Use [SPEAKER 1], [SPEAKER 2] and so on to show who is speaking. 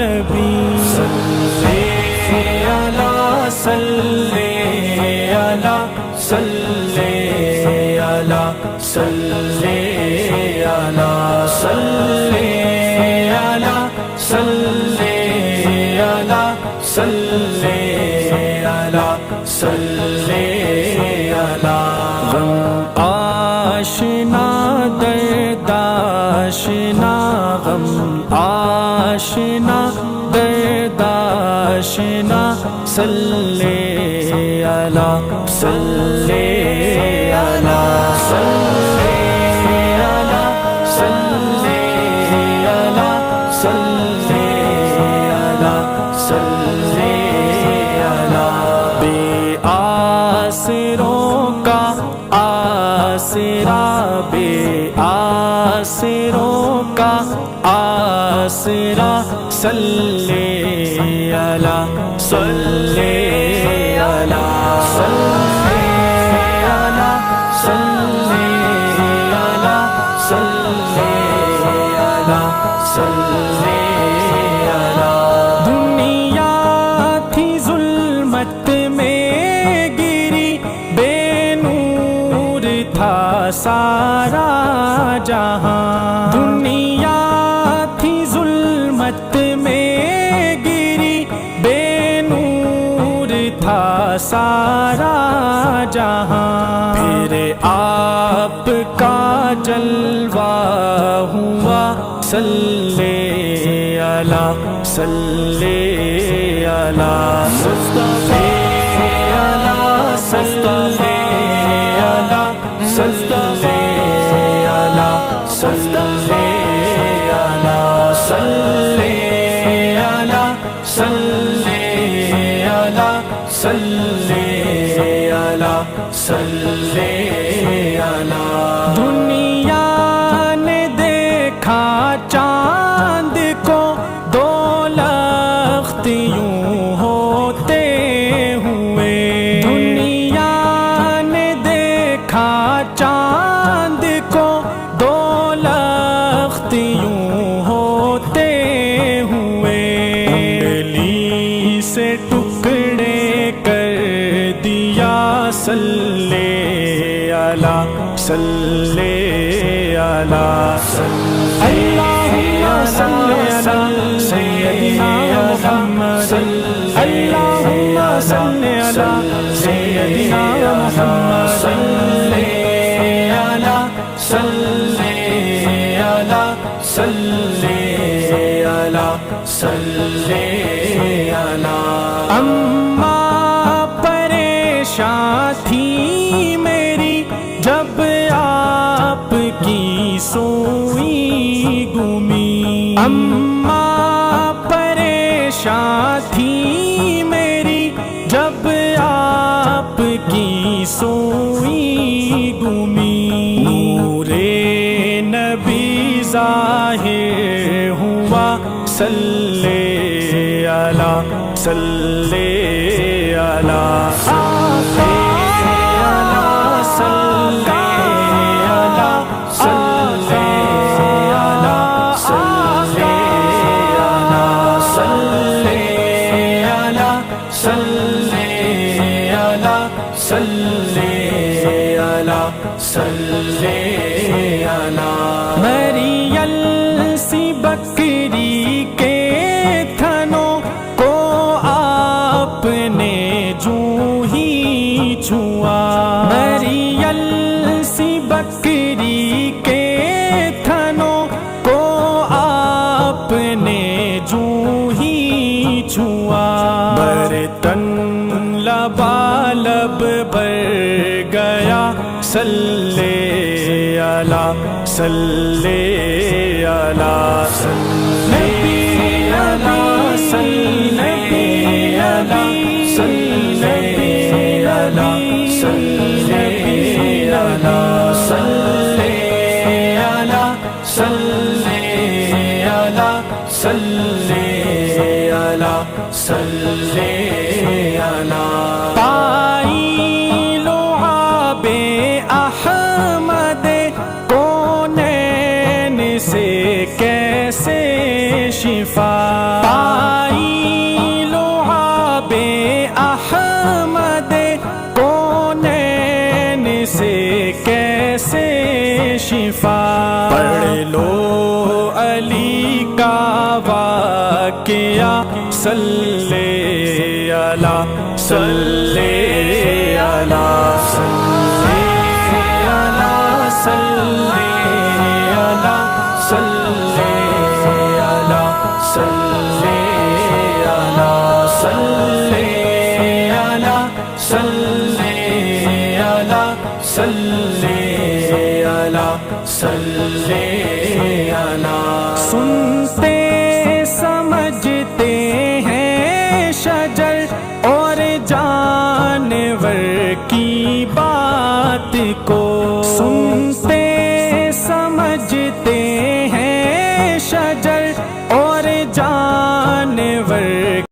[SPEAKER 1] نبی صلی علی صلی علی صلی علی صلی علی صلی علی صلی علی صلی علی صلی علی غم آشنا درد آشنا غم آشنا درد آشنا صلی علی صلی علی صلی علی صلی علی صلی علی صلی علی بے آسروں کا آسرا بے آسروں کا آسرا صلی علی صلی علی صلی علی صلی علی صلی علی صلی علی دنیا تھی ظلمت میں گری بے نور تھا سارا جہاں دنیا تھی ظلمت میں گری بے نور تھا سارا جہاں پھر آپ کا جلوہ ہوا صلی علی صلی علی مصطفی علی صلی علی صلی علی صلی علی صلی علی صلی علی صلی علی صلی علی دنیا نے دیکھا چاند کو دو لخت یوں ہوتے ہوئے دنیا نے دیکھا چاند کو دو لخت یوں ہوتے ہوئے انگلی سے ٹکڑے کر دیا صلی علی صلی علی اللہم صلی علی سیدنا محمد اللہم صلی علی سیدنا محمد صلی علی صلی علی صلی علی صلی علی اماں پریشان تھی میری جب آپ کی سوئی گمی اماں پریشان تھی میری جب آپ کی سوئی گمی نور نبی ظاہر ہوا صلی علی صلی علی صلی علی صلی علی صلی علی صلی علی صلی علی صلی علی صلی علی صلی علی مریل سی بکری کے تھنوں کو آپ نے جو ہی چھوا مریل سی بکری کے تھنوں کو آپ نے جو ہی چھوا برتن لبالب بر گیا صلی علی صلی علی صلی علی صلی علی صلی علی صلی علی صلی علی صلی علی صلی علی صلی علی پائی لعاب احمد کونین سے کیسے شفا شفا، پڑھ لو علی کا واقعہ، صلی اللہ صلی اللہ صلی اللہ صلی اللہ صلی اللہ صلی اللہ صلی اللہ صلی اللہ صلی اللہ صلی اللہ